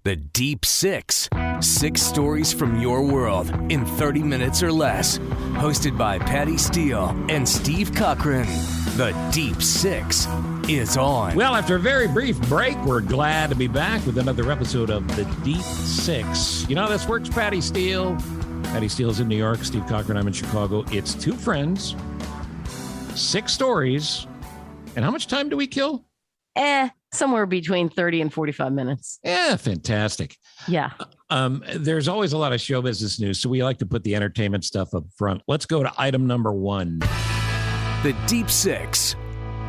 The Deep Six. 6 stories from your world in 30 minutes or less. Hosted by Patty Steele and Steve Cochran. The Deep Six is on. Well, after a very brief break, we're glad to be back with another episode of The Deep Six. You know how this works, Patty Steele. Patty Steele's in New York. Steve Cochran, I'm in Chicago. It's 2 friends, 6 stories. And how much time do we kill? Somewhere between 30 and 45 minutes. Yeah, fantastic. Yeah. There's always a lot of show business news, so we like to put the entertainment stuff up front. Let's go to item number 1. The Deep Six.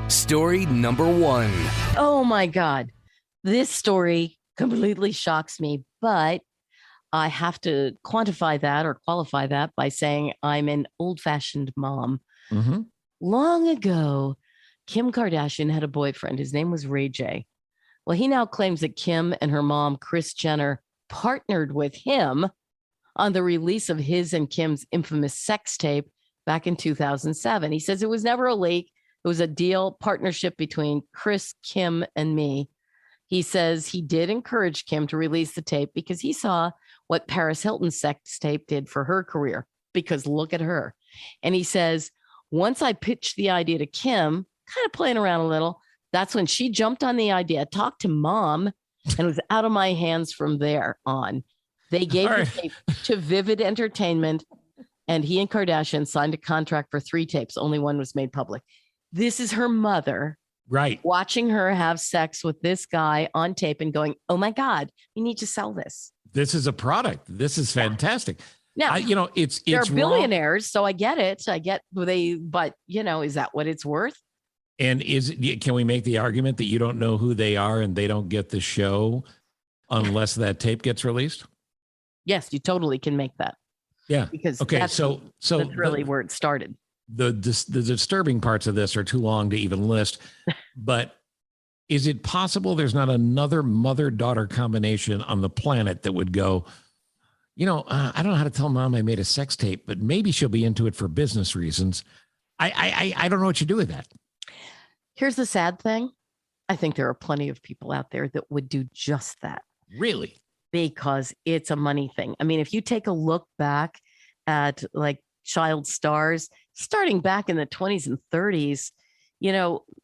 Story number 1. Oh, my God. This story completely shocks me, but I have to quantify that or qualify that by saying I'm an old-fashioned mom. Mm-hmm. Long ago, Kim Kardashian had a boyfriend. His name was Ray J. Well, he now claims that Kim and her mom, Kris Jenner, partnered with him on the release of his and Kim's infamous sex tape back in 2007. He says it was never a leak. It was a deal partnership between Kris, Kim, and me. He says he did encourage Kim to release the tape because he saw what Paris Hilton's sex tape did for her career, because look at her. And he says, once I pitched the idea to Kim, kind of playing around a little, that's when she jumped on the idea, talked to mom, and was out of my hands from there on. They gave the tape to Vivid Entertainment, and he and Kardashian signed a contract for 3 tapes. Only one was made public. This is her mother, right, watching her have sex with this guy on tape and going, oh my God, we need to sell this. This is a product. This is fantastic. Now, it's they're billionaires, wrong. so I get it. But is that what it's worth? And can we make the argument that you don't know who they are and they don't get the show unless that tape gets released? Yes, you totally can make that. Yeah. Because that's really where it started. The disturbing parts of this are too long to even list. But is it possible there's not another mother-daughter combination on the planet that would go, I don't know how to tell mom I made a sex tape, but maybe she'll be into it for business reasons. I don't know what you do with that. Here's the sad thing. I think there are plenty of people out there that would do just that. Really? Because it's a money thing. I mean, if you take a look back at like child stars, starting back in the 20s and 30s,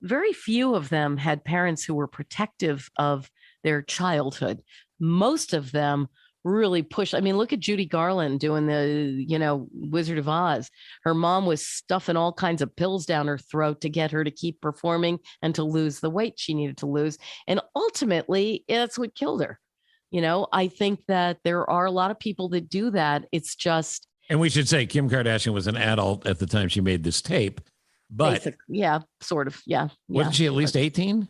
very few of them had parents who were protective of their childhood. Most of them really pushed. I mean, look at Judy Garland doing the, Wizard of Oz. Her mom was stuffing all kinds of pills down her throat to get her to keep performing and to lose the weight she needed to lose. And ultimately, that's what killed her. I think that there are a lot of people that do that. It's just. And we should say Kim Kardashian was an adult at the time she made this tape. But sort of. Yeah. Wasn't she at least 18?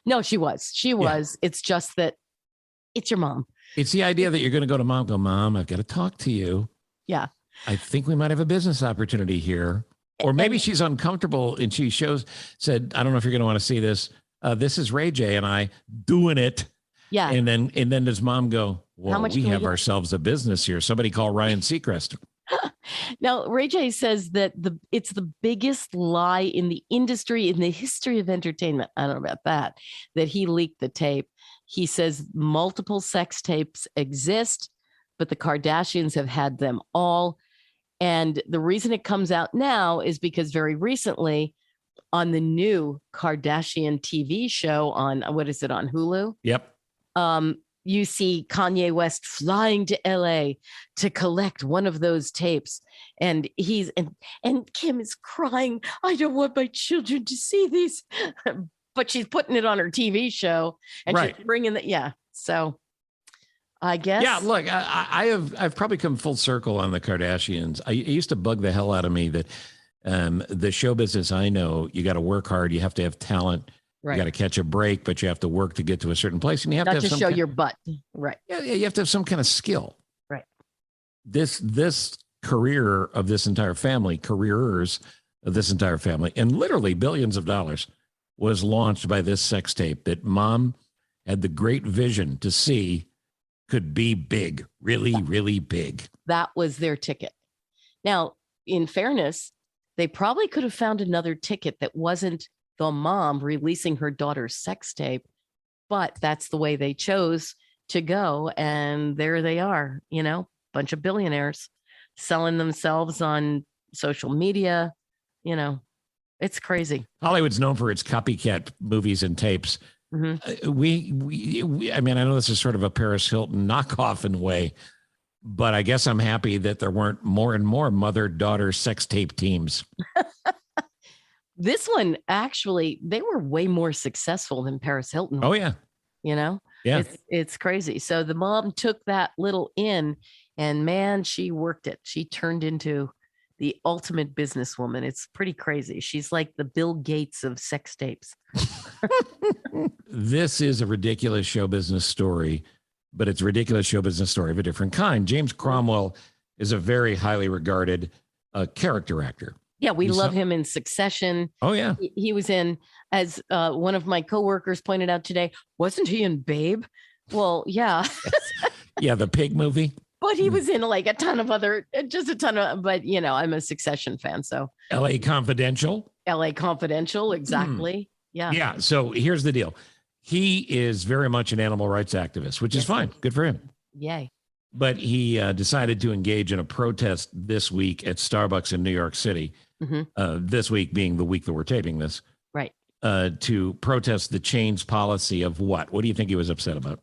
No, she was. Yeah. It's just that it's your mom. It's the idea that you're going to go to mom, Mom, I've got to talk to you. Yeah. I think we might have a business opportunity here. Or maybe she's uncomfortable and she said, I don't know if you're going to want to see this. This is Ray J and I doing it. Yeah. And then does mom go, well, we have ourselves a business here. Somebody call Ryan Seacrest. Now, Ray J says that it's the biggest lie in the industry, in the history of entertainment. I don't know about that he leaked the tape. He says multiple sex tapes exist, but the Kardashians have had them all. And the reason it comes out now is because very recently on the new Kardashian TV show on, what is it, on Hulu? Yep. You see Kanye West flying to LA to collect one of those tapes. And and Kim is crying, I don't want my children to see these. But she's putting it on her TV show and she's bringing so I guess. Yeah, look, I've probably come full circle on the Kardashians. It used to bug the hell out of me that the show business I know, you got to work hard. You have to have talent. Right. You got to catch a break, but you have to work to get to a certain place. And you have not to have just show your butt. Right. Yeah, you have to have some kind of skill. Right. This career of this entire family, careers of this entire family, and literally billions of dollars was launched by this sex tape that mom had the great vision to see could be big, really, really big. That was their ticket. Now, in fairness, they probably could have found another ticket that wasn't the mom releasing her daughter's sex tape, but that's the way they chose to go. And there they are, bunch of billionaires selling themselves on social media. It's crazy. Hollywood's known for its copycat movies and tapes. Mm-hmm. I mean, I know this is sort of a Paris Hilton knockoff in a way, but I guess I'm happy that there weren't more and more mother-daughter sex tape teams. This one, actually, they were way more successful than Paris Hilton. Oh, yeah. Yeah. It's crazy. So the mom took that little in, and man, she worked it. She turned into the ultimate businesswoman. It's pretty crazy. She's like the Bill Gates of sex tapes. This is a ridiculous show business story, but it's a ridiculous show business story of a different kind. James Cromwell is a very highly regarded character actor. Yeah, we love him in Succession. Oh, yeah. He was in, as one of my coworkers pointed out today, wasn't he in Babe? Well, yeah. Yeah, the pig movie. But he was in like a ton of, but I'm a Succession fan. So LA Confidential, exactly. Yeah. Yeah. So here's the deal. He is very much an animal rights activist, which is fine. Good for him. Yay. But he decided to engage in a protest this week at Starbucks in New York City. Mm-hmm. This week being the week that we're taping this. Right. To protest the chain's policy of what? What do you think he was upset about?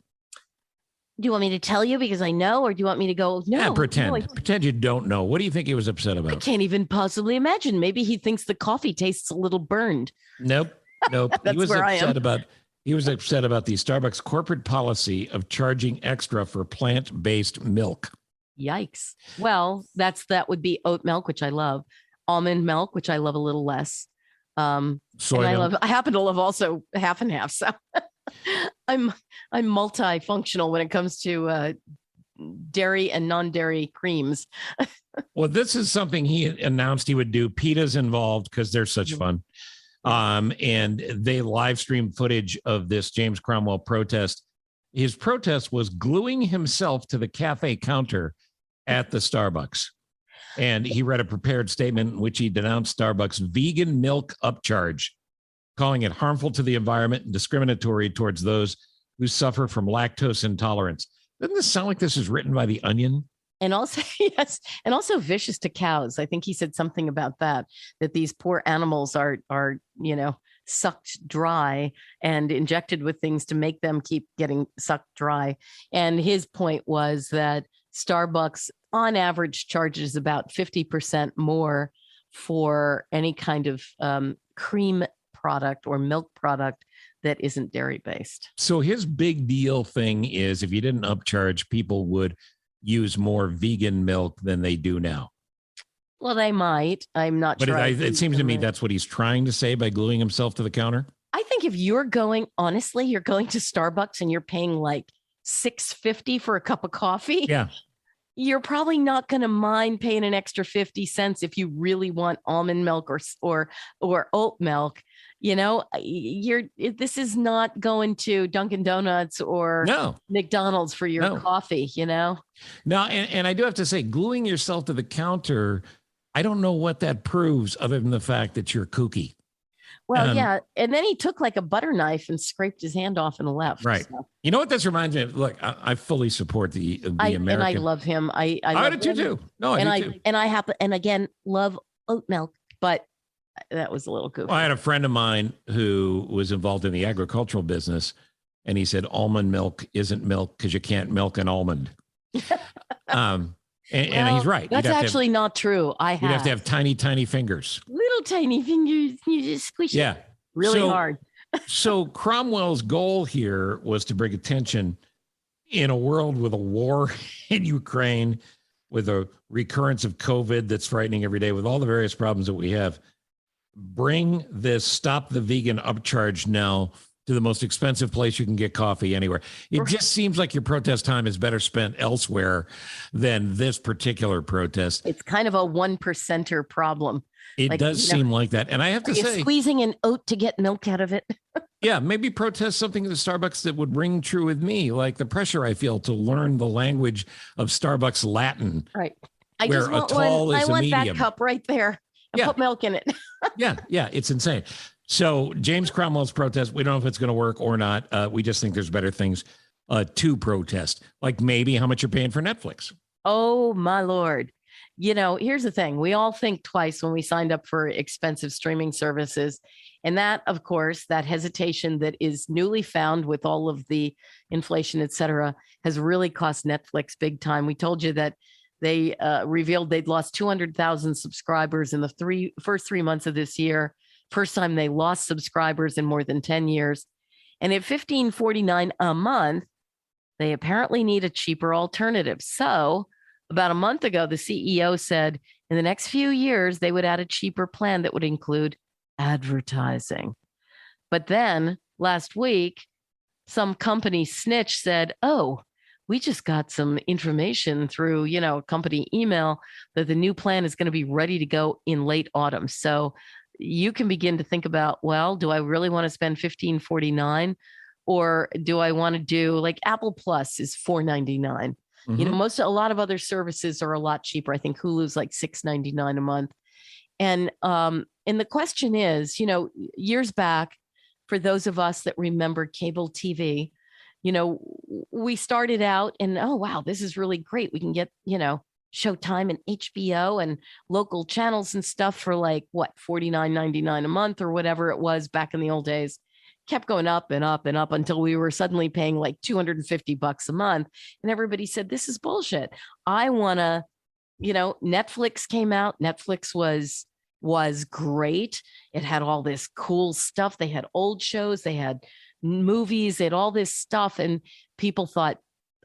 Do you want me to tell you because I know, or do you want me to go? No, yeah, pretend you don't know. What do you think he was upset about? I can't even possibly imagine. Maybe he thinks the coffee tastes a little burned. Nope. That's he was where I am. He was upset about the Starbucks corporate policy of charging extra for plant-based milk. Yikes. Well, that would be oat milk, which I love. Almond milk, which I love a little less. Soy milk. I happen to love also half and half. So I'm multifunctional when it comes to dairy and non-dairy creams. Well, this is something he announced he would do. PETA's involved because they're such fun. And they live streamed footage of this James Cromwell protest. His protest was gluing himself to the cafe counter at the Starbucks. And he read a prepared statement in which he denounced Starbucks' vegan milk upcharge, calling it harmful to the environment and discriminatory towards those who suffer from lactose intolerance. Doesn't this sound like this is written by The Onion? And also, yes, and also vicious to cows. I think he said something about that these poor animals are sucked dry and injected with things to make them keep getting sucked dry. And his point was that Starbucks, on average, charges about 50% more for any kind of cream product or milk product that isn't dairy based. So his big deal thing is if you didn't upcharge, people would use more vegan milk than they do now. Well, they might. I'm not sure. But it seems to me that's what he's trying to say by gluing himself to the counter. I think if you're going to Starbucks and you're paying like $6.50 for a cup of coffee. Yeah. You're probably not going to mind paying an extra 50 cents if you really want almond milk or oat milk. This is not going to Dunkin' Donuts or McDonald's for your coffee, No, and I do have to say, gluing yourself to the counter, I don't know what that proves other than the fact that you're kooky. Well, yeah. And then he took like a butter knife and scraped his hand off and left. Right. So. You know what this reminds me of? Look, I fully support the American. And I love him. I did you too. No, I do too. And I happen, and again, love oat milk, but that was a little goofy. Well, I had a friend of mine who was involved in the agricultural business, and he said almond milk isn't milk because you can't milk an almond. And he's right. That's actually not true. You'd have to have tiny, tiny fingers. Little tiny fingers. You just squish it really hard. So Cromwell's goal here was to bring attention in a world with a war in Ukraine, with a recurrence of COVID that's frightening every day, with all the various problems that we have. Bring this Stop the Vegan Upcharge now to the most expensive place you can get coffee anywhere. It just seems like your protest time is better spent elsewhere than this particular protest. It's kind of a 1%er problem. It does seem like that. And I have to say, squeezing an oat to get milk out of it. Yeah, maybe protest something at the Starbucks that would ring true with me, like the pressure I feel to learn the language of Starbucks Latin. Right. I want that cup right there. Put milk in it. Yeah, it's insane. So James Cromwell's protest, we don't know if it's going to work or not. We just think there's better things to protest, like maybe how much you're paying for Netflix. Oh, my Lord. Here's the thing. We all think twice when we signed up for expensive streaming services. And that, of course, that hesitation that is newly found with all of the inflation, et cetera, has really cost Netflix big time. We told you that they revealed they'd lost 200,000 subscribers in the first 3 months of this year. First time they lost subscribers in more than 10 years. And at $15.49 a month, they apparently need a cheaper alternative. So about a month ago, the CEO said in the next few years, they would add a cheaper plan that would include advertising. But then last week, some company snitch said, oh, we just got some information through, company email that the new plan is going to be ready to go in late autumn. So you can begin to think about, well, do I really want to spend $15.49 or do I want to do like Apple Plus is $4.99? Mm-hmm. A lot of other services are a lot cheaper. I think Hulu's like $6.99 a month. And the question is, years back, for those of us that remember cable TV, we started out and, oh, wow, this is really great. We can get, Showtime and HBO and local channels and stuff for like $49.99 a month or whatever it was back in the old days. Kept going up and up and up until we were suddenly paying like $250 a month. And everybody said, this is bullshit. I want to, Netflix came out. Netflix was great. It had all this cool stuff. They had old shows, they had movies, they had all this stuff. And people thought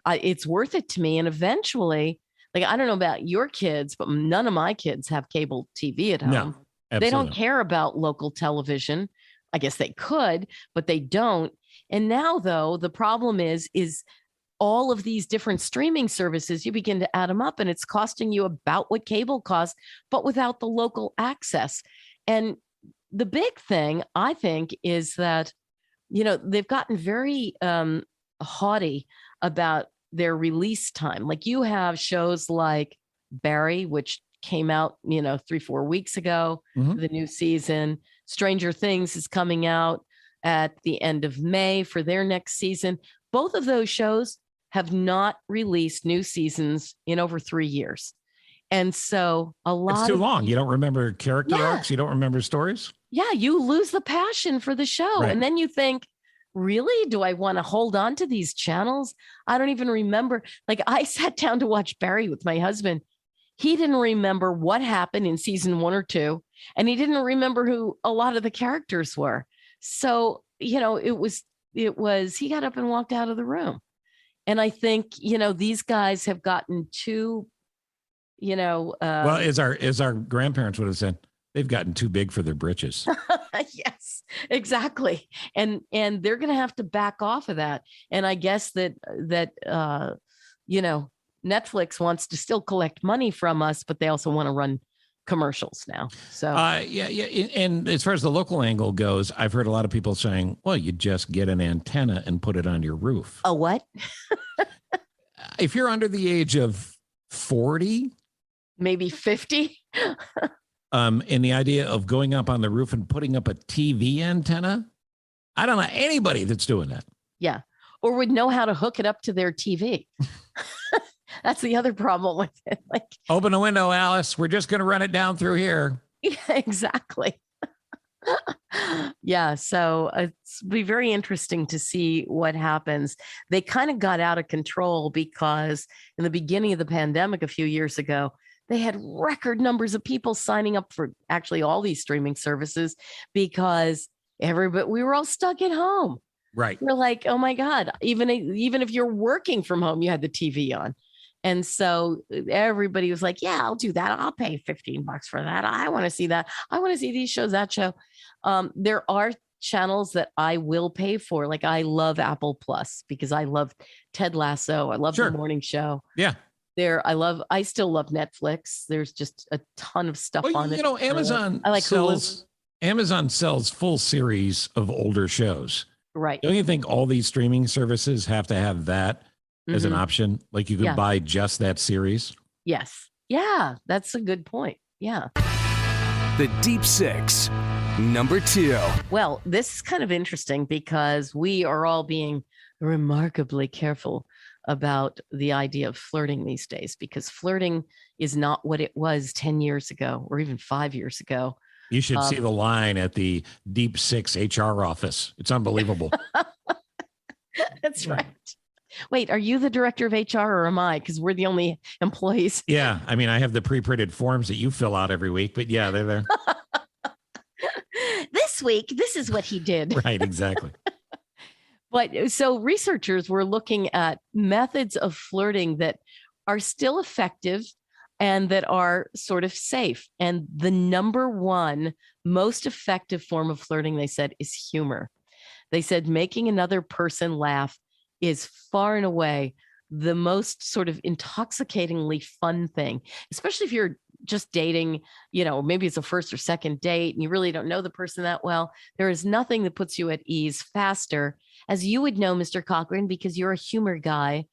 it's worth it to me. And eventually, like, I don't know about your kids, but none of my kids have cable TV at home. No, they don't care about local television. I guess they could, but they don't. And now, though, the problem is all of these different streaming services, you begin to add them up and it's costing you about what cable costs, but without the local access. And the big thing, I think, is that, they've gotten very haughty about their release time. Like you have shows like Barry, which came out, 3-4 weeks ago, mm-hmm. the new season. Stranger Things is coming out at the end of May for their next season. Both of those shows have not released new seasons in over 3 years. And so it's too long. You don't remember character arcs. You don't remember stories. Yeah. You lose the passion for the show. Right. And then you think, really, do I want to hold on to these channels? I don't even remember. Like I sat down to watch Barry with my husband. He didn't remember what happened in season 1 or 2. And he didn't remember who a lot of the characters were. So, it was, he got up and walked out of the room. And I think, these guys have gotten too, well, as our grandparents would have said, they've gotten too big for their britches. Yes, exactly. And they're going to have to back off of that. And I guess that Netflix wants to still collect money from us, but they also want to run commercials now. So yeah. And as far as the local angle goes, I've heard a lot of people saying, well, you just get an antenna and put it on your roof. A what? If you're under the age of 40, maybe 50. And the idea of going up on the roof and putting up a TV antenna, I don't know anybody that's doing that. Yeah. Or would know how to hook it up to their TV. That's the other problem with it. Like, open a window, Alice. We're just going to run it down through here. Yeah, exactly. Yeah. So it's be very interesting to see what happens. They kind of got out of control because in the beginning of the pandemic a few years ago, they had record numbers of people signing up for actually all these streaming services because we were all stuck at home. Right. We're like, oh my God, even if you're working from home, you had the TV on. And so everybody was like, yeah, I'll do that. I'll pay $15 for that. I want to see that. I want to see these shows, that show. There are channels that I will pay for. Like I love Apple Plus because I love Ted Lasso. I love The Morning Show. Yeah. I still love Netflix. There's just a ton of stuff on it. Amazon Amazon sells full series of older shows. Right. Don't you think all these streaming services have to have that as an option? Like you could buy just that series? Yes. Yeah, that's a good point. Yeah. The Deep Six, number 2. Well, this is kind of interesting because we are all being remarkably careful about the idea of flirting these days, because flirting is not what it was 10 years ago or even 5 years ago. You should see the line at the Deep Six HR office. It's unbelievable. That's right. Wait, are you the director of HR or am I? Because we're the only employees. Yeah. I mean, I have the pre-printed forms that you fill out every week, but yeah, they're there. This week, this is what he did. Right, exactly. But so researchers were looking at methods of flirting that are still effective and that are sort of safe. And the number one most effective form of flirting, they said, is humor. They said making another person laugh is far and away the most sort of intoxicatingly fun thing, especially if you're just dating, maybe it's a first or second date and you really don't know the person that well. There is nothing that puts you at ease faster, as you would know, Mr. Cochran, because you're a humor guy.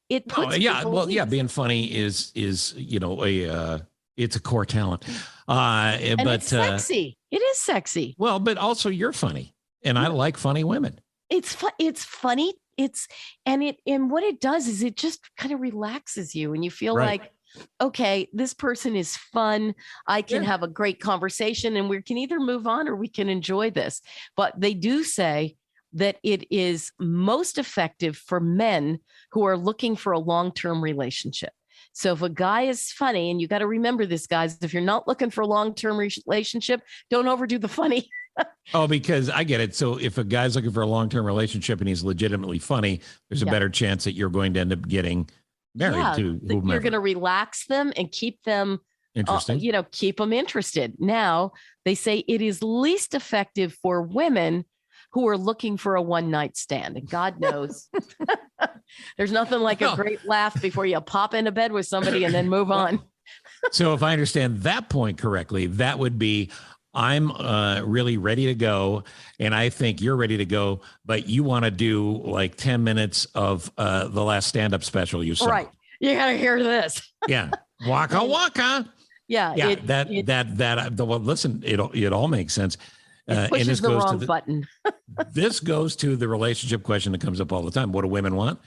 It puts being funny is it's a core talent. And but it's sexy. It is sexy. Well, but also you're funny, and I like funny women. It's funny. And what it does is it just kind of relaxes you, and you feel like, okay, this person is fun. I can have a great conversation, and we can either move on or we can enjoy this. But they do say that it is most effective for men who are looking for a long-term relationship. So if a guy is funny, and you got to remember this, guys, if you're not looking for a long-term relationship, don't overdo the funny. Oh, because I get it. So if a guy's looking for a long-term relationship and he's legitimately funny, there's a better chance that you're going to end up getting married to whomever. You're going to relax them and keep them interesting. Keep them interested. Now, they say it is least effective for women who are looking for a one-night stand. And God knows there's nothing like a great laugh before you pop into bed with somebody and then move on. So if I understand that point correctly, that would be, I'm really ready to go, and I think you're ready to go, but you want to do like 10 minutes of the last stand-up special you saw. Right. You got to hear this. Yeah. Waka waka. Yeah. Listen, it all makes sense. It pushes the wrong button. This goes to the relationship question that comes up all the time. What do women want?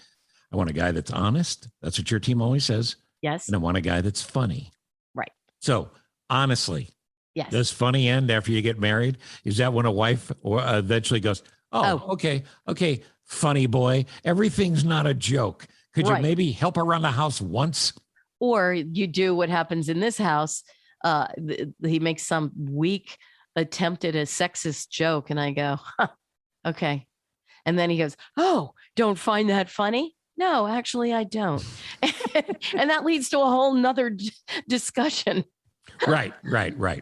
I want a guy that's honest. That's what your team always says. Yes. And I want a guy that's funny. Right. So honestly, yes. Does funny end after you get married? Is that when a wife eventually goes, okay, funny boy, everything's not a joke. Could you maybe help around the house once? Or you do what happens in this house. He makes some weak attempt at a sexist joke, and I go, okay. And then he goes, oh, don't find that funny? No, actually, I don't. And that leads to a whole nother discussion. Right.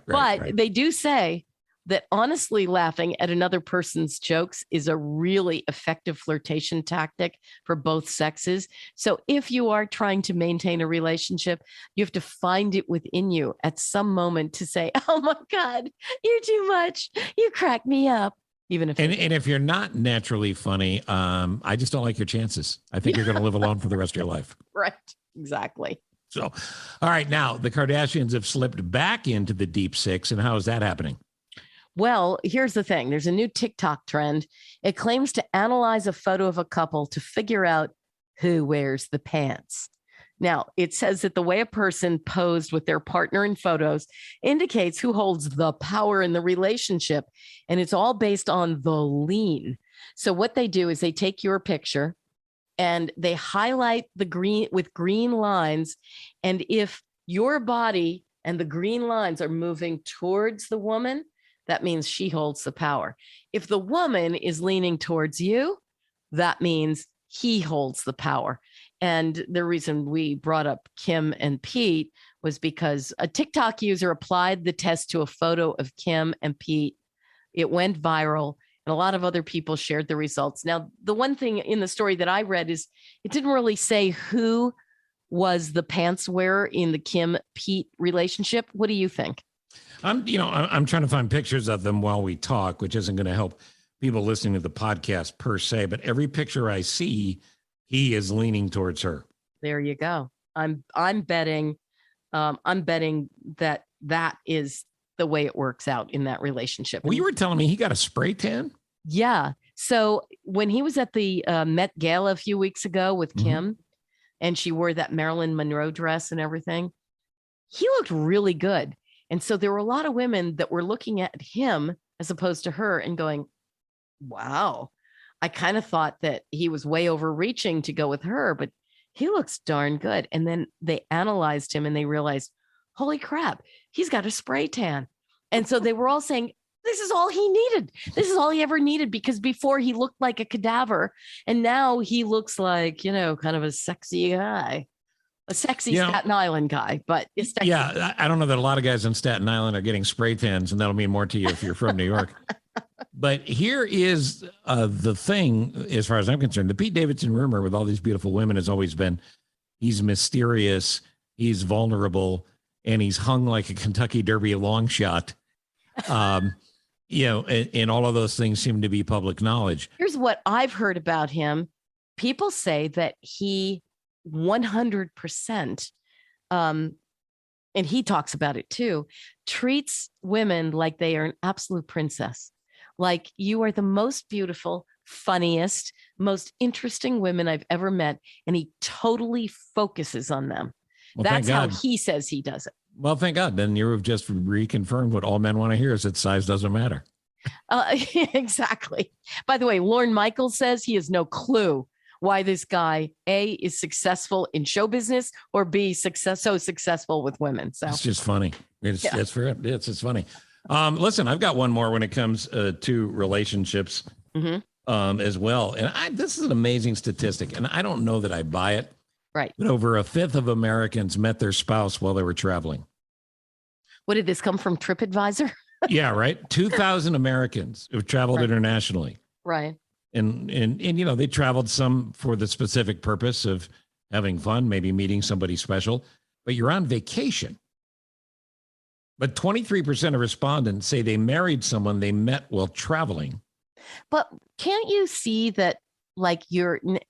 But they do say that honestly laughing at another person's jokes is a really effective flirtation tactic for both sexes. So if you are trying to maintain a relationship, you have to find it within you at some moment to say, oh my God, you're too much. You crack me up. Even if and if you're not naturally funny, I just don't like your chances. I think you're going to live alone for the rest of your life. Right. Exactly. So, all right, now the Kardashians have slipped back into the Deep Six, and how is that happening? Well, here's the thing. There's a new TikTok trend. It claims to analyze a photo of a couple to figure out who wears the pants. Now, it says that the way a person posed with their partner in photos indicates who holds the power in the relationship, and it's all based on the lean. So what they do is they take your picture and they highlight the green with green lines. And if your body and the green lines are moving towards the woman, that means she holds the power. If the woman is leaning towards you, that means he holds the power. And the reason we brought up Kim and Pete was because a TikTok user applied the test to a photo of Kim and Pete. It went viral. And a lot of other people shared the results. Now, the one thing in the story that I read is it didn't really say who was the pants wearer in the Kim-Pete relationship. What do you think? I'm trying to find pictures of them while we talk, which isn't going to help people listening to the podcast per se. But every picture I see, he is leaning towards her. There you go. I'm betting that is the way it works out in that relationship. Well, you were telling me he got a spray tan? Yeah. So when he was at the Met Gala a few weeks ago with Kim, and she wore that Marilyn Monroe dress and everything, he looked really good. And so there were a lot of women that were looking at him as opposed to her and going, wow, I kind of thought that he was way overreaching to go with her, but he looks darn good. And then they analyzed him and they realized, holy crap, he's got a spray tan. And so they were all saying, this is all he needed. This is all he ever needed, because before he looked like a cadaver and now he looks like, kind of a sexy guy, a sexy Staten Island guy, but it's sexy. Yeah. I don't know that a lot of guys in Staten Island are getting spray tans, and that'll mean more to you if you're from New York. But here is the thing, as far as I'm concerned, the Pete Davidson rumor with all these beautiful women has always been he's mysterious, he's vulnerable, and he's hung like a Kentucky Derby long shot. And all of those things seem to be public knowledge. Here's what I've heard about him. People say that he 100%, and he talks about it too, treats women like they are an absolute princess. Like, you are the most beautiful, funniest, most interesting women I've ever met. And he totally focuses on them. Well, that's how he says he does it. Well, thank God. Then you've just reconfirmed what all men want to hear, is that size doesn't matter. Exactly. By the way, Lorne Michaels says he has no clue why this guy, A, is successful in show business, or B, so successful with women. So it's just funny. It's funny. Listen, I've got one more when it comes to relationships as well. And this is an amazing statistic, and I don't know that I buy it. Right. But over a fifth of Americans met their spouse while they were traveling. What did this come from? TripAdvisor? Yeah, right. 2,000 Americans who've traveled internationally. Right. And they traveled, some for the specific purpose of having fun, maybe meeting somebody special, but you're on vacation. But 23% of respondents say they married someone they met while traveling. But can't you see that, like,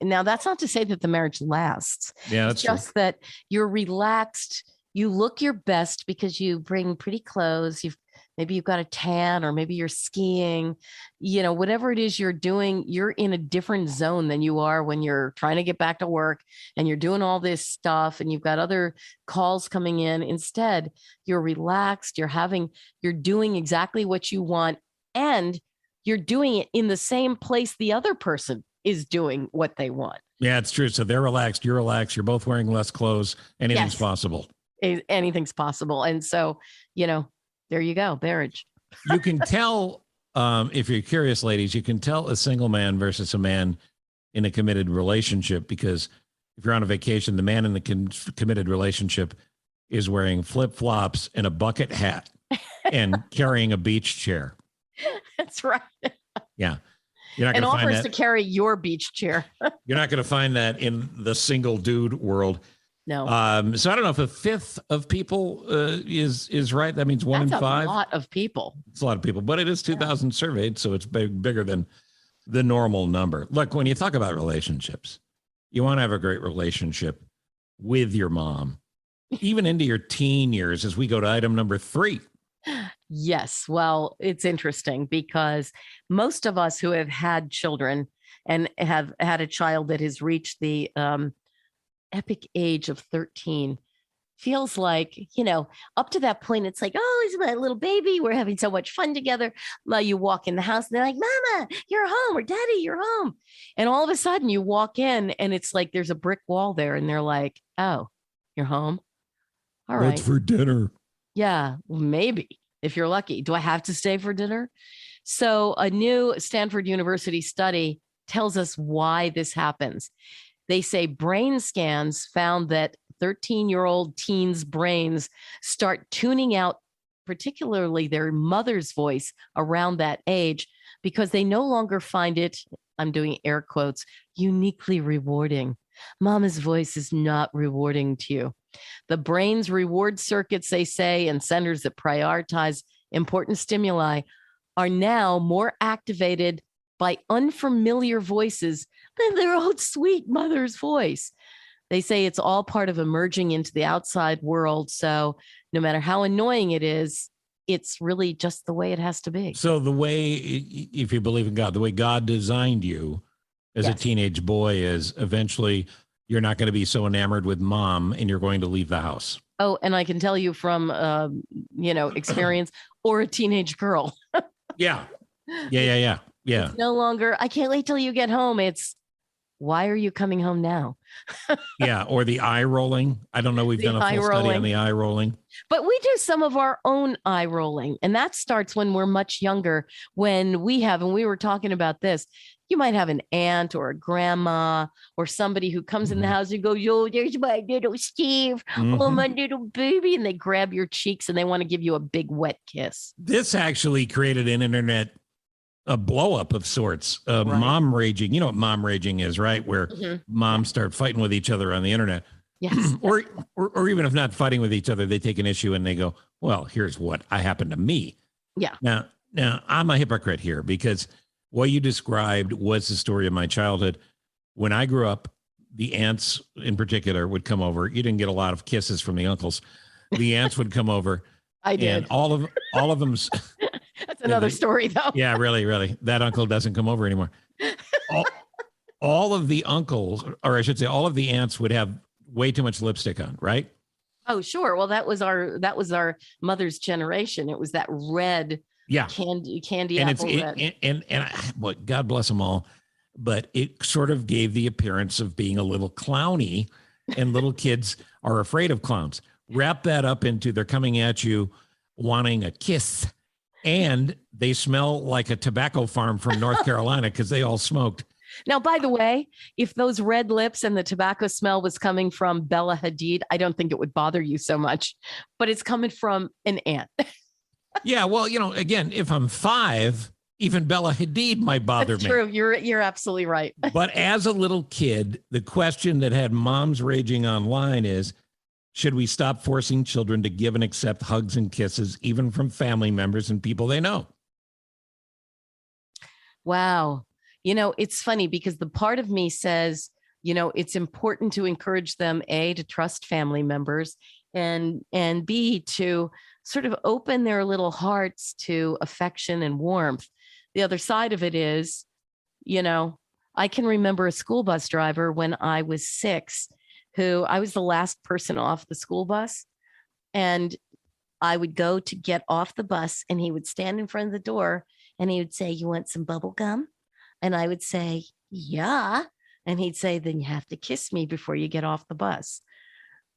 now that's not to say that the marriage lasts. Yeah, that's just true. That you're relaxed. You look your best because you bring pretty clothes. Maybe you've got a tan, or maybe you're skiing, whatever it is you're doing, you're in a different zone than you are when you're trying to get back to work and you're doing all this stuff and you've got other calls coming in. Instead, you're relaxed, you're doing exactly what you want, and you're doing it in the same place the other person is doing what they want. Yeah, it's true. So they're relaxed, you're relaxed, you're both wearing less clothes. Anything's possible. Anything's possible. And so, there you go, marriage. You can tell, if you're curious, ladies, you can tell a single man versus a man in a committed relationship, because if you're on a vacation, the man in the committed relationship is wearing flip-flops and a bucket hat and carrying a beach chair. That's right. Yeah. You're not going to find that. Offers to carry your beach chair. You're not going to find that in the single dude world. No. So I don't know if a fifth of people is right. That means one in five. That's a lot of people. It's a lot of people, but it is 2,000 surveyed, so it's bigger than the normal number. Look, when you talk about relationships, you want to have a great relationship with your mom, even into your teen years, as we go to item number 3. Yes. Well, it's interesting because most of us who have had children and have had a child that has reached the epic age of 13 feels like, up to that point, it's like, oh, he's my little baby. We're having so much fun together. Well, you walk in the house and they're like, Mama, you're home, or Daddy, you're home. And all of a sudden you walk in and it's like there's a brick wall there. And they're like, oh, you're home. All right. That's for dinner. Yeah, maybe if you're lucky. Do I have to stay for dinner? So a new Stanford University study tells us why this happens. They say brain scans found that 13-year-old teens' brains start tuning out, particularly their mother's voice around that age, because they no longer find it, I'm doing air quotes, uniquely rewarding. Mama's voice is not rewarding to you. The brain's reward circuits, they say, and centers that prioritize important stimuli are now more activated by unfamiliar voices than their old sweet mother's voice. They say it's all part of emerging into the outside world. So no matter how annoying it is, it's really just the way it has to be. So the way, if you believe in God, the way God designed you as a Yes. teenage boy is eventually you're not going to be so enamored with mom and you're going to leave the house. Oh, and I can tell you from, experience or a teenage girl. Yeah. Yeah. It's no longer, I can't wait till you get home. It's, why are you coming home now? Yeah. Or the eye rolling. I don't know. We've The done a eye full study on rolling. the eye rolling. But we do some of our own eye rolling. And that starts when we're much younger, when we have, and we were talking about this, you might have an aunt or a grandma or somebody who comes in the Mhm. house and goes, yo, there's my little Steve. Oh, Mhm. my little baby. And they grab your cheeks and they want to give you a big wet kiss. This actually created an internet a blow up of sorts. Right. Mom raging. You know what mom raging is, right? Where Mhm. moms start fighting with each other on the internet. Yes. or even if not fighting with each other, they take an issue and they go, well, here's what happened to me. Yeah. Now I'm a hypocrite here because what you described was the story of my childhood. When I grew up, the aunts in particular would come over. You didn't get a lot of kisses from the uncles. The aunts would come over. I did. And all of them. That's another story, though. Yeah, really. That uncle doesn't come over anymore. All of the uncles, or I should say, all of the aunts would have way too much lipstick on, right? Oh, sure. Well, that was our mother's generation. It was that red candy and apple red. and well, God bless them all, but it sort of gave the appearance of being a little clowny, and little kids are afraid of clowns. Wrap that up into they're coming at you wanting a kiss, and they smell like a tobacco farm from North Carolina because they all smoked. Now, by the way, if those red lips and the tobacco smell was coming from Bella Hadid, I don't think it would bother you so much, but it's coming from an aunt. Yeah, well, again, if I'm 5, even Bella Hadid might bother That's me. true. You're absolutely right. But as a little kid, the question that had moms raging online is, should we stop forcing children to give and accept hugs and kisses, even from family members and people they know? Wow. It's funny because the part of me says, it's important to encourage them, A, to trust family members, and B, to sort of open their little hearts to affection and warmth. The other side of it is, I can remember a school bus driver when I was 6, who I was the last person off the school bus. And I would go to get off the bus and he would stand in front of the door and he would say, "You want some bubble gum?" And I would say, "Yeah." And he'd say, "Then you have to kiss me before you get off the bus."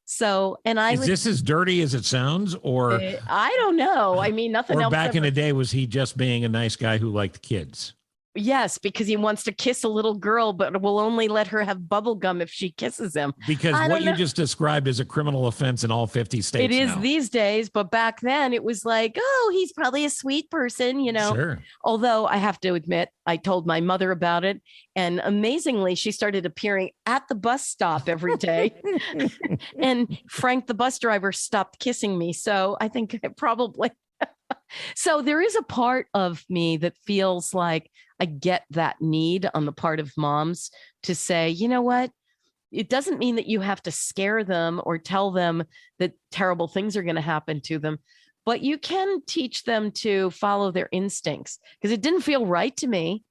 So, and I Is this as dirty as it sounds, or I don't know. I mean, nothing or else. back in the day, was he just being a nice guy who liked kids? Yes, because he wants to kiss a little girl, but will only let her have bubble gum if she kisses him. Because I what don't you know. just described is a criminal offense in all 50 states. It is now. these days, but back then it was like, oh, he's probably a sweet person, Sure. Although I have to admit, I told my mother about it. And amazingly, she started appearing at the bus stop every day. And Frank, the bus driver, stopped kissing me. So I think it probably. So there is a part of me that feels like I get that need on the part of moms to say, you know what? It doesn't mean that you have to scare them or tell them that terrible things are going to happen to them, but you can teach them to follow their instincts, because it didn't feel right to me.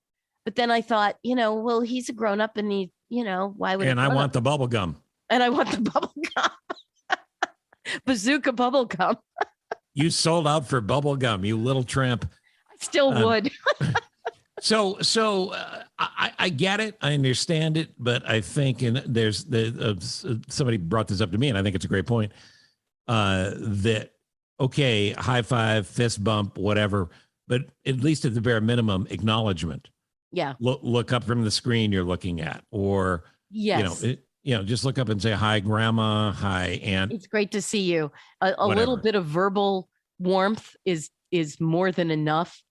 But then I thought, well, he's a grown up and he, why would And I want the bubble gum. And I want the bubble gum. Bazooka bubble gum. You sold out for bubble gum, you little tramp. I still would. So I get it. I understand it. But I think, and there's somebody brought this up to me, and I think it's a great point, that, okay, high five, fist bump, whatever, but at least at the bare minimum, acknowledgement. Yeah. Look up from the screen you're looking at, or, Yes. Just look up and say, "Hi, grandma. Hi, aunt." It's great to see you. A little bit of verbal warmth is more than enough.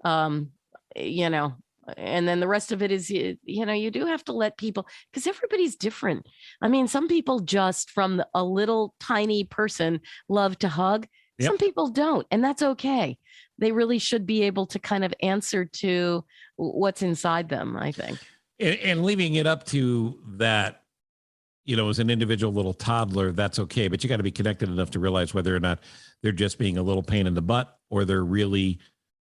And then the rest of it is, you do have to let people, because everybody's different. I mean, some people just from a little tiny person love to hug. Yep. Some people don't, and that's okay. They really should be able to kind of answer to what's inside them, I think. And leaving it up to that, as an individual little toddler, that's okay. But you got to be connected enough to realize whether or not they're just being a little pain in the butt, or they're really,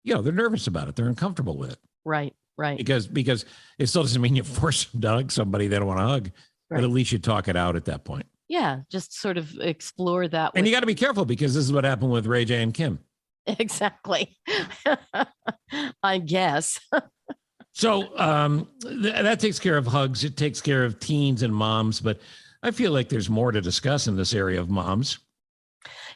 they're nervous about it. They're uncomfortable with it. Right. Because it still doesn't mean you force them to hug somebody they don't want to hug, but at least you talk it out at that point. Yeah, just sort of explore that. And you got to be careful because this is what happened with Ray J and Kim. Exactly. I guess. So that takes care of hugs. It takes care of teens and moms, but I feel like there's more to discuss in this area of moms.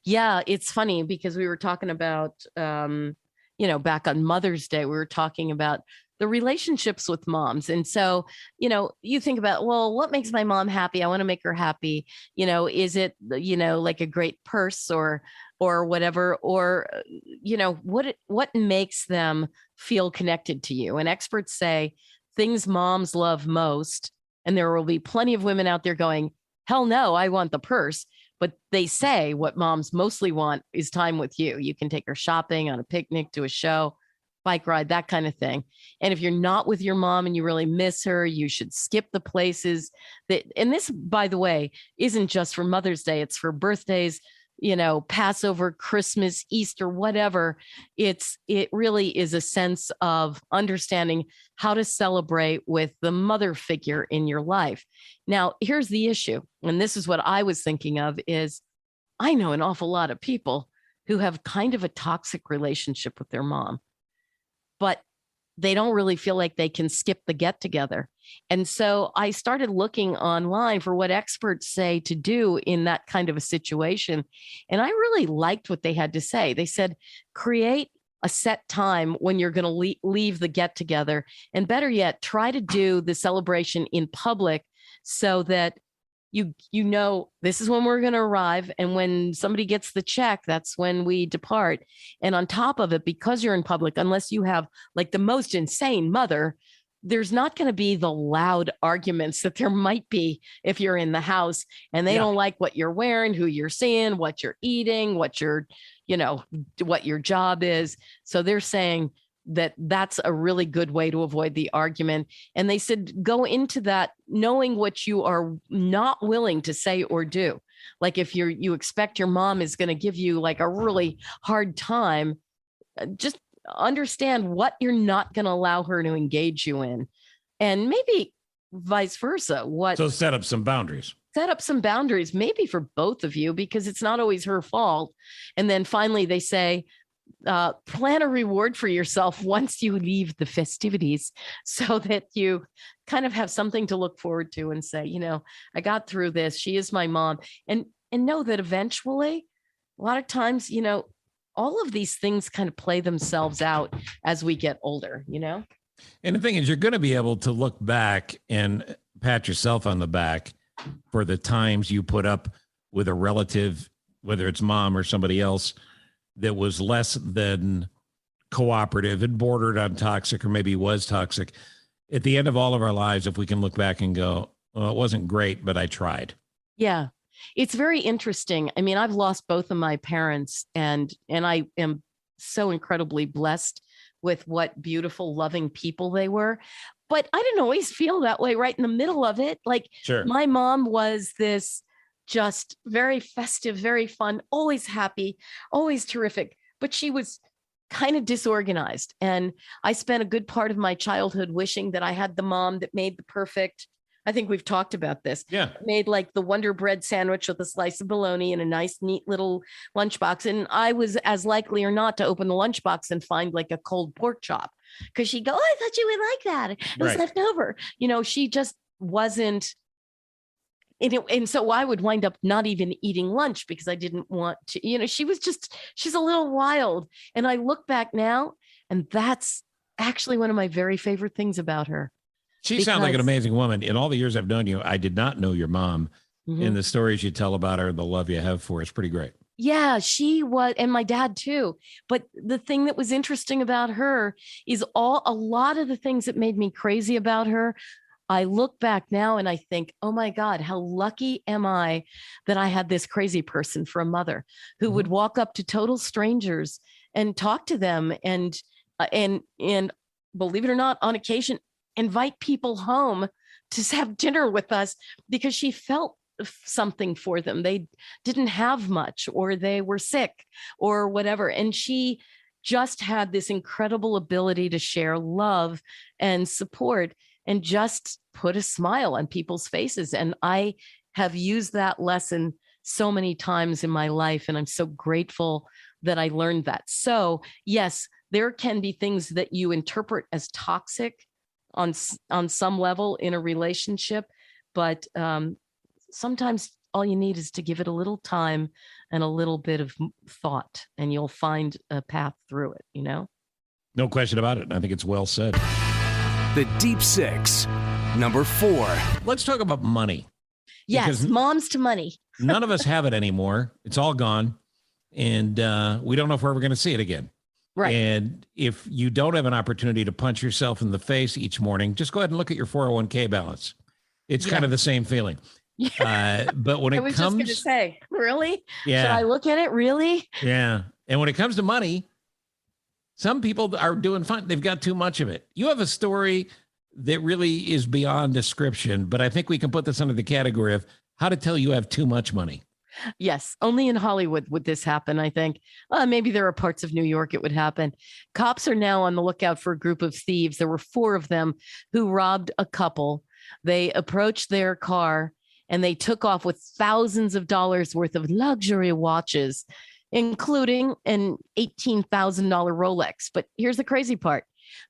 Yeah, it's funny because we were talking about, back on Mother's Day, we were talking about the relationships with moms. And so, you think about, well, what makes my mom happy? I want to make her happy. Is it, like a great purse or whatever, or, what makes them feel connected to you? And experts say things moms love most. And there will be plenty of women out there going, hell no, I want the purse. But they say what moms mostly want is time with you. You can take her shopping, on a picnic, to a show, bike ride, that kind of thing. And if you're not with your mom and you really miss her, you should skip the places and this, by the way, isn't just for Mother's Day. It's for birthdays, Passover, Christmas, Easter, whatever. It really is a sense of understanding how to celebrate with the mother figure in your life. Now, here's the issue. And this is what I was thinking of is I know an awful lot of people who have kind of a toxic relationship with their mom, but they don't really feel like they can skip the get together. And so I started looking online for what experts say to do in that kind of a situation. And I really liked what they had to say. They said, create a set time when you're going to leave the get together. And better yet, try to do the celebration in public so that this is when we're going to arrive. And when somebody gets the check, that's when we depart. And on top of it, because you're in public, unless you have like the most insane mother, there's not going to be the loud arguments that there might be if you're in the house and they don't like what you're wearing, who you're seeing, what you're eating, what your job is. So they're saying that's a really good way to avoid the argument. And they said, go into that knowing what you are not willing to say or do. Like if you expect your mom is going to give you like a really hard time, just understand what you're not going to allow her to engage you in. And maybe vice versa. So set up some boundaries. Set up some boundaries, maybe for both of you, because it's not always her fault. And then finally they say, plan a reward for yourself once you leave the festivities so that you kind of have something to look forward to and say, I got through this. She is my mom. And know that eventually, a lot of times, all of these things kind of play themselves out as we get older, And the thing is, you're going to be able to look back and pat yourself on the back for the times you put up with a relative, whether it's mom or somebody else, that was less than cooperative and bordered on toxic, or maybe was toxic. At the end of all of our lives, if we can look back and go, well, it wasn't great, but I tried. Yeah. It's very interesting. I mean, I've lost both of my parents and I am so incredibly blessed with what beautiful, loving people they were. But I didn't always feel that way right in the middle of it. Like My mom was this just very festive, very fun, always happy, always terrific. But she was kind of disorganized. And I spent a good part of my childhood wishing that I had the mom that made the perfect, I think we've talked about this. Yeah. Made like the Wonder Bread sandwich with a slice of bologna and a nice, neat little lunchbox. And I was as likely or not to open the lunchbox and find like a cold pork chop. Because she'd go, I thought you would like that. It was left over. She just wasn't. And so I would wind up not even eating lunch because I didn't want to, she's a little wild. And I look back now, and that's actually one of my very favorite things about her. She sounds like an amazing woman. In all the years I've known you, I did not know your mom. Mm-hmm. And the stories you tell about her, the love you have for her, it's pretty great. Yeah, she was, and my dad too. But the thing that was interesting about her is a lot of the things that made me crazy about her. I look back now and I think, oh my God, how lucky am I that I had this crazy person for a mother who would walk up to total strangers and talk to them and believe it or not, on occasion, invite people home to have dinner with us because she felt something for them. They didn't have much, or they were sick or whatever. And she just had this incredible ability to share love and support and just put a smile on people's faces. And I have used that lesson so many times in my life. And I'm so grateful that I learned that. So yes, there can be things that you interpret as toxic on some level in a relationship, but sometimes all you need is to give it a little time and a little bit of thought, and you'll find a path through it, you know? No question about it. I think it's well said. The Deep Six, number 4. Let's talk about money. Yes, moms to money. None of us have it anymore. It's all gone. And we don't know if we're ever going to see it again. Right. And if you don't have an opportunity to punch yourself in the face each morning, just go ahead and look at your 401k balance. It's kind of the same feeling. But when it comes, just going to say, really? Yeah. Should I look at it? Really? Yeah. And when it comes to money, some people are doing fine. They've got too much of it. You have a story that really is beyond description, but I think we can put this under the category of how to tell you have too much money. Yes, only in Hollywood would this happen, I think. Maybe there are parts of New York it would happen. Cops are now on the lookout for a group of thieves. There were 4 of them who robbed a couple. They approached their car and they took off with thousands of dollars worth of luxury watches, including an $18,000 Rolex. But here's the crazy part.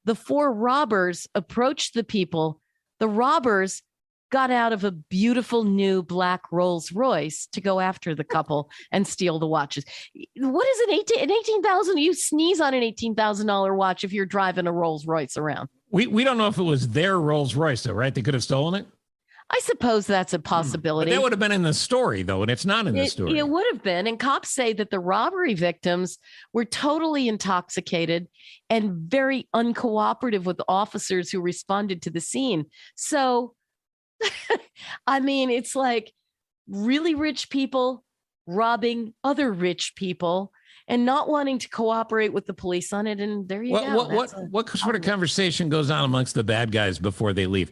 The 4 robbers approached the people. The robbers got out of a beautiful new black Rolls Royce to go after the couple and steal the watches. What is an 18,000? You sneeze on an $18,000 watch if you're driving a Rolls Royce around. We don't know if it was their Rolls Royce, though, right? They could have stolen it. I suppose that's a possibility. But that would have been in the story, though, and it's not in the story. It would have been. And cops say that the robbery victims were totally intoxicated and very uncooperative with the officers who responded to the scene. So, I mean, it's like really rich people robbing other rich people and not wanting to cooperate with the police on it. And there you go. What sort of conversation goes on amongst the bad guys before they leave?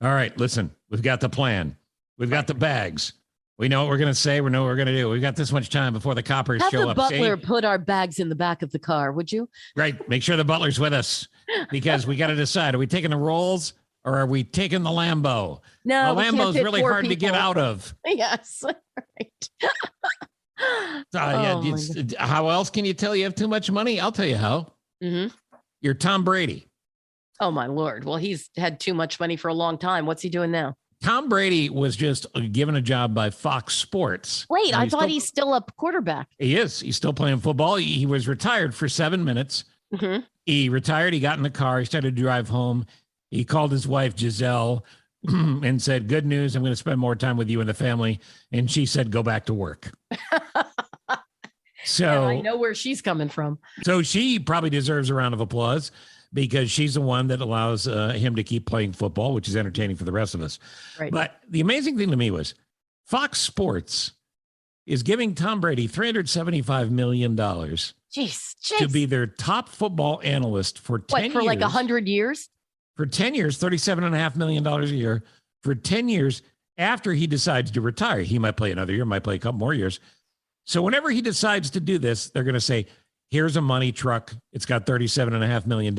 All right, listen, we've got the plan. We've got the bags. We know what we're going to say. We know what we're going to do. We've got this much time before the coppers show up. Have the butler put our bags in the back of the car, would you? Right. Make sure the butler's with us because we got to decide. Are we taking the Rolls or are we taking the Lambo? No, the Lambo's really hard to get out of. Yes. Right. How else can you tell you have too much money? I'll tell you how. Mm-hmm. You're Tom Brady. Oh, my Lord. Well, he's had too much money for a long time. What's he doing now? Tom Brady was just given a job by Fox Sports. Wait, I thought he's still a quarterback. He is. He's still playing football. He was retired for 7 minutes. Mm-hmm. He retired. He got in the car. He started to drive home. He called his wife, Giselle, and said, good news. I'm going to spend more time with you and the family. And she said, go back to work. So yeah, I know where she's coming from. So she probably deserves a round of applause because she's the one that allows him to keep playing football, which is entertaining for the rest of us. Right. But the amazing thing to me was Fox Sports is giving Tom Brady $375 million Jeez. to be their top football analyst for 10 years. For like 100 years? For 10 years, $37.5 million a year. For 10 years after he decides to retire. He might play another year, might play a couple more years. So whenever he decides to do this, they're going to say, here's a money truck. It's got $37.5 million.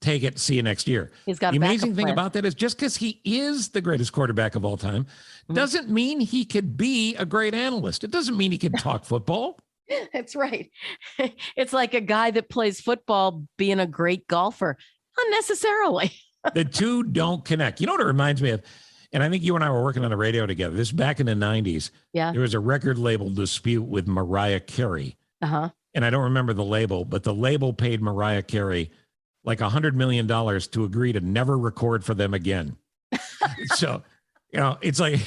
Take it. See you next year. He's got the amazing thing about that is just because he is the greatest quarterback of all time doesn't mean he could be a great analyst. It doesn't mean he can talk football. That's right. It's like a guy that plays football being a great golfer. Unnecessarily. The two don't connect. You know what it reminds me of? And I think you and I were working on the radio together. This is back in the 90s. Yeah. There was a record label dispute with Mariah Carey. Uh-huh. And I don't remember the label, but the label paid Mariah Carey like $100 million to agree to never record for them again. So, you know, it's like,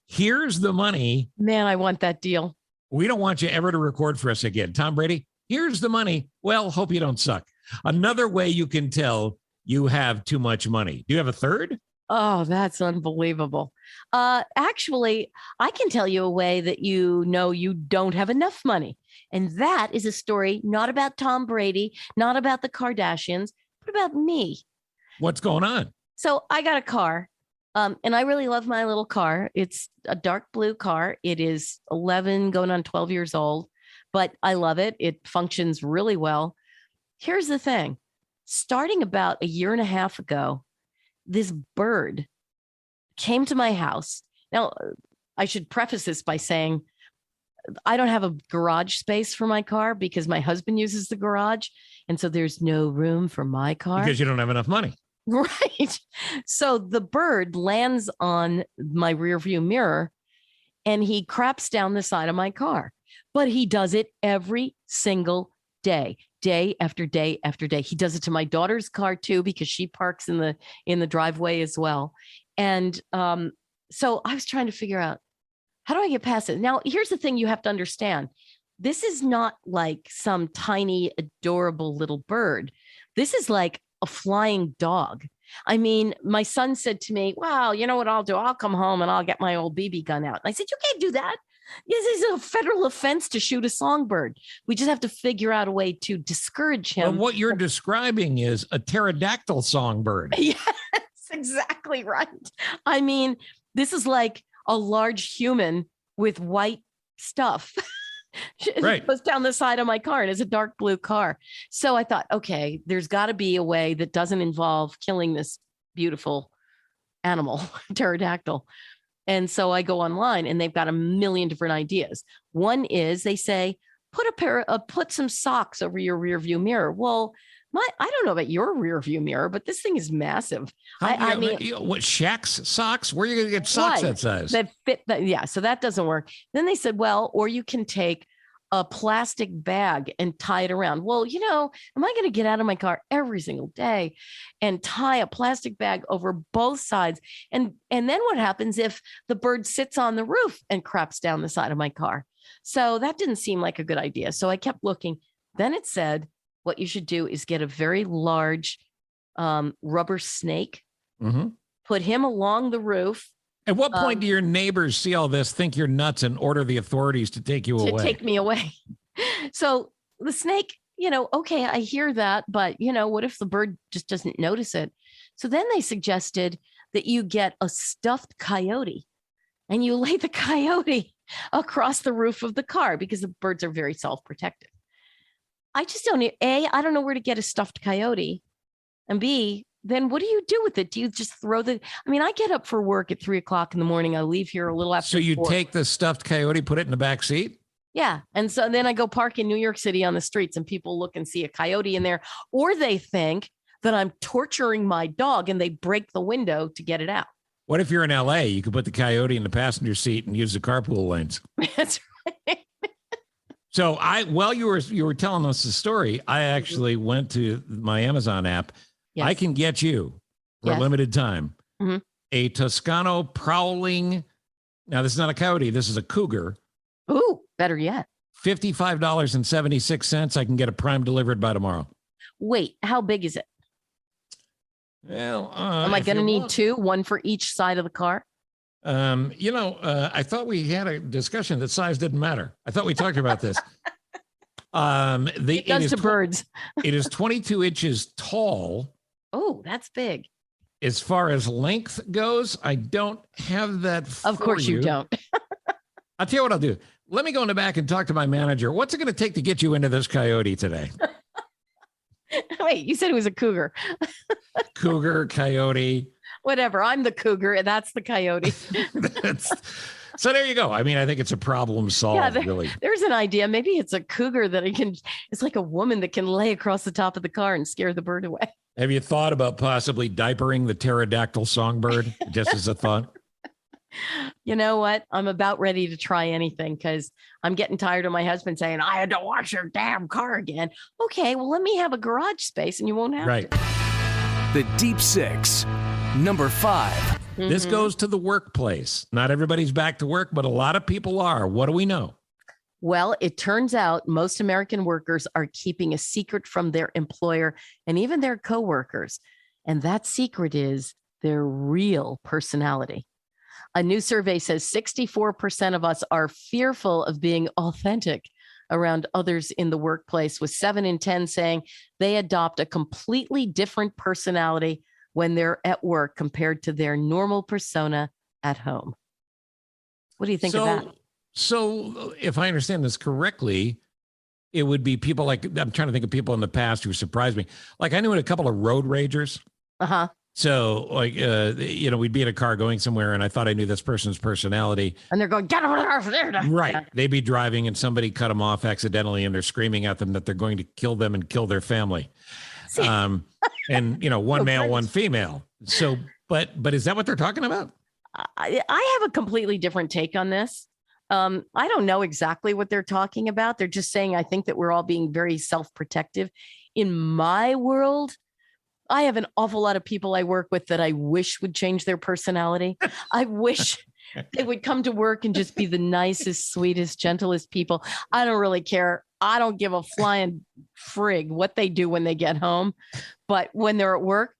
here's the money. Man, I want that deal. We don't want you ever to record for us again. Tom Brady, here's the money. Well, hope you don't suck. Another way you can tell you have too much money. Do you have a third? Oh, that's unbelievable. Actually, I can tell you a way that you know you don't have enough money. And that is a story not about Tom Brady, not about the Kardashians, but about me. What's going on? So I got a car And I really love my little car. It's a dark blue car. It is 11 going on 12 years old, but I love it. It functions really well. Here's the thing. Starting about a year and a half ago, this bird came to my house. Now, I should preface this by saying I don't have a garage space for my car because my husband uses the garage. And so there's no room for my car. Because you don't have enough money. Right. So the bird lands on my rear view mirror and he craps down the side of my car. But he does it every single day, day after day after day. He does it to my daughter's car too, because she parks in the driveway as well. And so I was trying to figure out, how do I get past it? Now, here's the thing you have to understand. This is not like some tiny, adorable little bird. This is like a flying dog. I mean, my son said to me, wow, you know what I'll do? I'll come home and I'll get my old BB gun out. And I said, you can't do that. This is a federal offense to shoot a songbird. We just have to figure out a way to discourage him. Well, what you're describing is a pterodactyl songbird. Yes, exactly right. I mean, this is like a large human with white stuff. Right. It goes down the side of my car and it's a dark blue car. So I thought, okay, there's got to be a way that doesn't involve killing this beautiful animal, pterodactyl. And so I go online and they've got a million different ideas. One is they say, put some socks over your rear view mirror. Well, I don't know about your rear view mirror, but this thing is massive. I mean, what, Shaq's socks? Where are you going to get socks that size? That fit that, yeah. So that doesn't work. Then they said, well, or you can take a plastic bag and tie it around. Well, you know, am I going to get out of my car every single day and tie a plastic bag over both sides? And then what happens if the bird sits on the roof and craps down the side of my car? So that didn't seem like a good idea. So I kept looking. Then it said, what you should do is get a very large rubber snake, put him along the roof. At what point do your neighbors see all this, think you're nuts, and order the authorities to take you away? To take me away. So the snake, you know, okay, I hear that, but, you know, what if the bird just doesn't notice it? So then they suggested that you get a stuffed coyote and you lay the coyote across the roof of the car because the birds are very self-protective. I just don't, I don't know where to get a stuffed coyote. And B, then what do you do with it? Do you just throw I get up for work at 3:00 in the morning. I leave here a little after. So you 4. take the stuffed coyote, put it in the back seat? Yeah. And so then I go park in New York City on the streets and people look and see a coyote in there, or they think that I'm torturing my dog and they break the window to get it out. What if you're in LA? You could put the coyote in the passenger seat and use the carpool lanes. That's right. So while you were telling us the story, I actually went to my Amazon app. Yes. I can get you for a limited time a Toscano prowling. Now, this is not a coyote. This is a cougar. Ooh, better yet. $55.76. I can get a prime delivered by tomorrow. Wait, how big is it? Well, am I going to need 2, one for each side of the car? I thought we had a discussion that size didn't matter. I thought we talked about this. It does to birds. It is 22 inches tall. Oh, that's big. As far as length goes, I don't have that. Of course you don't. I'll tell you what I'll do. Let me go in the back and talk to my manager. What's it going to take to get you into this coyote today? Wait, you said it was a cougar. Cougar, coyote. Whatever. I'm the cougar and that's the coyote. So there you go. I mean, I think it's a problem solved, really. There's an idea. Maybe it's a cougar that it's like a woman that can lay across the top of the car and scare the bird away. Have you thought about possibly diapering the pterodactyl songbird? Just as a thought. You know what? I'm about ready to try anything because I'm getting tired of my husband saying, I had to wash your damn car again. Okay, well, let me have a garage space and you won't have to. The Deep Six, number 5. This goes to the workplace. Not everybody's back to work, but a lot of people are. What do we know? Well, it turns out most American workers are keeping a secret from their employer and even their coworkers. And that secret is their real personality. A new survey says 64% of us are fearful of being authentic around others in the workplace, with 7 in 10 saying they adopt a completely different personality when they're at work compared to their normal persona at home. What do you think of that? So if I understand this correctly, it would be people like, I'm trying to think of people in the past who surprised me. Like I knew a couple of road ragers. Uh-huh. So like, we'd be in a car going somewhere and I thought I knew this person's personality. And they're going, get over there. Right. Yeah. They'd be driving and somebody cut them off accidentally and they're screaming at them that they're going to kill them and kill their family. And, one male, one female. So, but is that what they're talking about? I have a completely different take on this. I don't know exactly what they're talking about. They're just saying, I think that we're all being very self-protective. In my world, I have an awful lot of people I work with that I wish would change their personality. I wish they would come to work and just be the nicest, sweetest, gentlest people. I don't really care. I don't give a flying frig what they do when they get home. But when they're at work,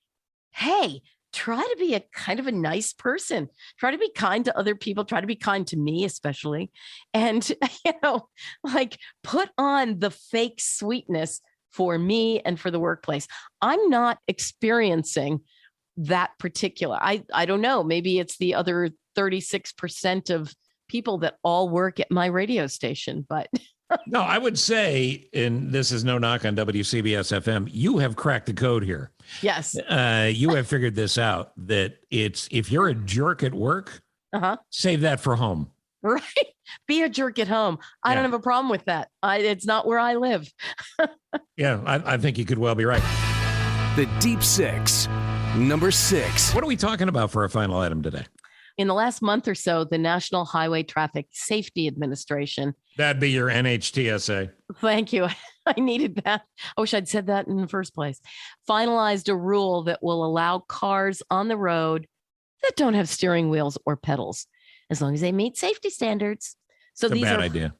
hey, try to be a kind of a nice person. Try to be kind to other people. Try to be kind to me, especially. And, put on the fake sweetness for me and for the workplace. I'm not experiencing that particular. I don't know. Maybe it's the other 36% of people that all work at my radio station, but no, I would say, and this is no knock on WCBS FM, you have cracked the code here. Yes. You have figured this out, that if you're a jerk at work, save that for home. Right. Be a jerk at home. I don't have a problem with that. It's not where I live. Yeah, I think you could well be right. The Deep Six, number 6. What are we talking about for our final item today? In the last month or so, the National Highway Traffic Safety Administration. That'd be your NHTSA. Thank you. I needed that. I wish I'd said that in the first place. Finalized a rule that will allow cars on the road that don't have steering wheels or pedals, as long as they meet safety standards. So these are idea.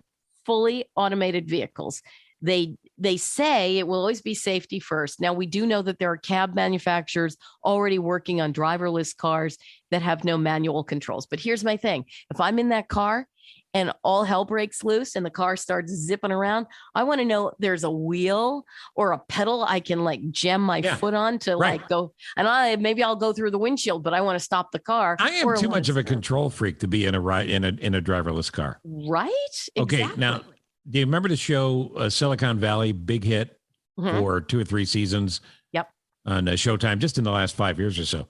Fully automated vehicles. They say it will always be safety first. Now, we do know that there are cab manufacturers already working on driverless cars that have no manual controls. But here's my thing. If I'm in that car and all hell breaks loose and the car starts zipping around, I want to know there's a wheel or a pedal I can jam my foot on to go. And maybe I'll go through the windshield, but I want to stop the car. I am too much of a control freak to be in a driverless car. Right? Okay. Exactly. Now, do you remember the show Silicon Valley? Big hit for 2 or 3 seasons. Yep. On Showtime, just in the last 5 years or so.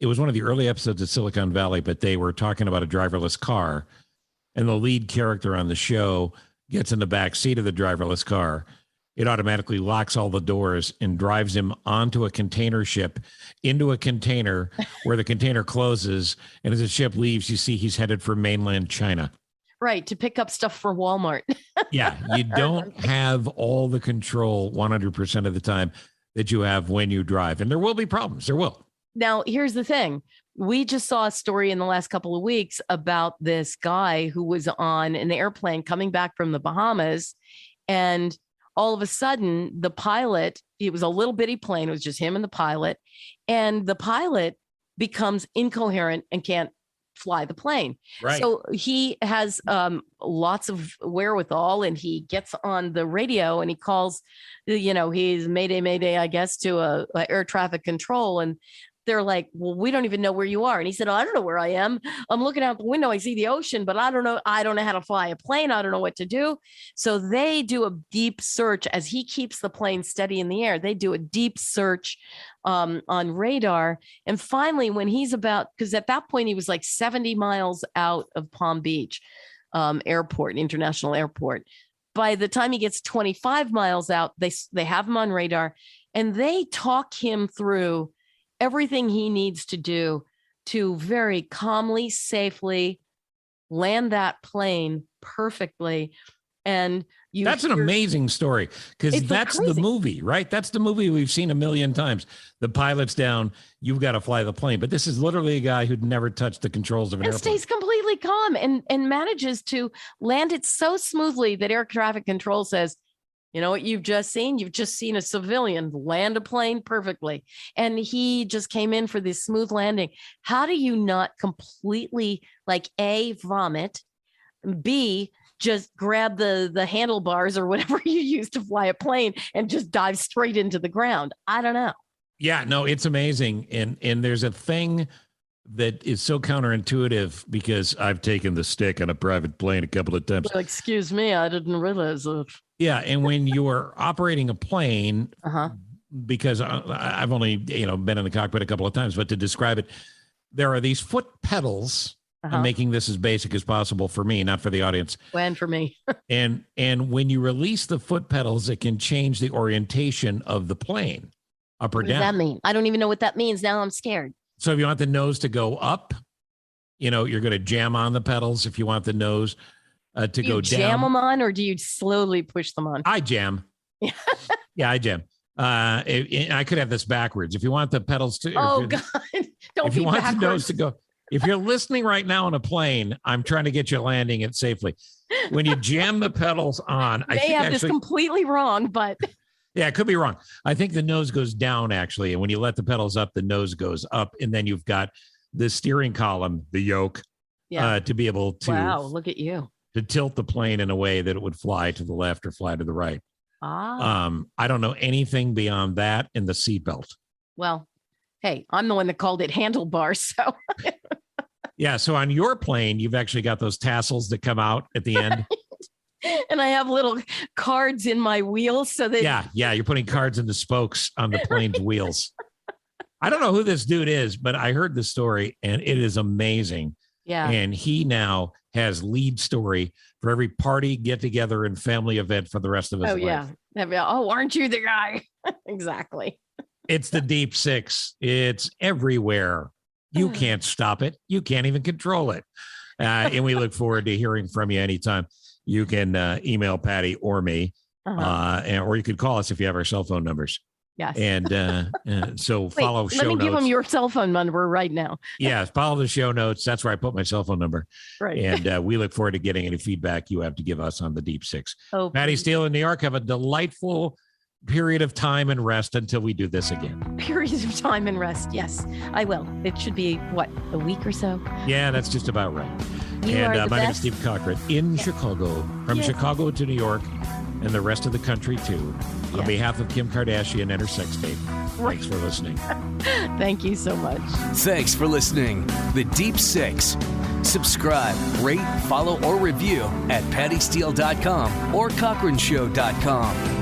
It was one of the early episodes of Silicon Valley, but they were talking about a driverless car, and the lead character on the show gets in the back seat of the driverless car. It automatically locks all the doors and drives him onto a container ship, into a container where the container closes. And as the ship leaves, you see he's headed for mainland China. Right, to pick up stuff for Walmart. Yeah, you don't have all the control 100% of the time that you have when you drive. And there will be problems. There will. Now, here's the thing. We just saw a story in the last couple of weeks about this guy who was on an airplane coming back from the Bahamas. And all of a sudden, the pilot, it was a little bitty plane. It was just him and the pilot. And the pilot becomes incoherent and can't fly the plane. Right. So he has lots of wherewithal, and he gets on the radio and he calls, he's mayday, I guess, to a air traffic control. And they're like, well, we don't even know where you are. And he said, I don't know where I am. I'm looking out the window. I see the ocean, but I don't know. I don't know how to fly a plane. I don't know what to do. So they do a deep search as he keeps the plane steady in the air. They do a deep search on radar. And finally, when he's because at that point he was like 70 miles out of Palm Beach International Airport. By the time he gets 25 miles out, they have him on radar, and they talk him through everything he needs to do to very calmly, safely land that plane perfectly. And that's an amazing story, because that's the movie, right? That's the movie we've seen a million times. The pilot's down, you've got to fly the plane. But this is literally a guy who'd never touched the controls of an airplane. Stays completely calm and manages to land it so smoothly that air traffic control says, you know what you've just seen? You've just seen a civilian land a plane perfectly. And he just came in for this smooth landing. How do you not completely A, vomit, B, just grab the handlebars or whatever you use to fly a plane and just dive straight into the ground? I don't know. Yeah, no, it's amazing. And there's a thing that is so counterintuitive because I've taken the stick on a private plane a couple of times. Well, excuse me, I didn't realize it. Yeah, and when you're operating a plane, Uh-huh. because I've only been in the cockpit a couple of times, but to describe it, there are these foot pedals. I'm making this as basic as possible for me, not for the audience. And for me. and when you release the foot pedals, it can change the orientation of the plane, up or What down. does that mean? I don't even know what that means. Now I'm scared. So if you want the nose to go up, you're going to jam on the pedals. If you want the nose to Do go you down, jam them on, or do you slowly push them on? I jam. Yeah, I jam. I could have this backwards. If you want the pedals to, Oh God! Don't if be you want backwards. the nose to go, if you're listening right now on a plane, I'm trying to get you landing it safely. When you jam the pedals on, I May think have this completely wrong, but yeah, it could be wrong. I think the nose goes down actually, and when you let the pedals up, the nose goes up, and then you've got the steering column, the yoke, to be able to wow, look at you. to tilt the plane in a way that it would fly to the left or fly to the right. I don't know anything beyond that in the seatbelt. Well, hey, I'm the one that called it handlebars, so Yeah, so on your plane, you've actually got those tassels that come out at the end. and I have little cards in my wheels so that Yeah, you're putting cards in the spokes on the plane's wheels. I don't know who this dude is, but I heard the story and it is amazing. Yeah. And he now has lead story for every party, get together, and family event for the rest of his life. Yeah. Oh, aren't you the guy? Exactly. It's the Deep Six. It's everywhere. You can't stop it. You can't even control it. And we look forward to hearing from you anytime. You can email Patty or me, or you could call us if you have our cell phone numbers. Yes. And so follow show notes. Let me give them your cell phone number right now. Yeah, follow the show notes. That's where I put my cell phone number. Right. And we look forward to getting any feedback you have to give us on the Deep Six. Oh, Patty Steele in New York, have a delightful period of time and rest until we do this again. Periods of time and rest. Yes, I will. It should be, a week or so? Yeah, that's just about right. You are the my name is best. Steve Cochran in Chicago, from Yes. Chicago to New York and the rest of the country too. On Yes. behalf of Kim Kardashian and her sex tape, thanks for listening. Thank you so much. Thanks for listening. The Deep Six. Subscribe, rate, follow, or review at pattysteele.com or cochranshow.com.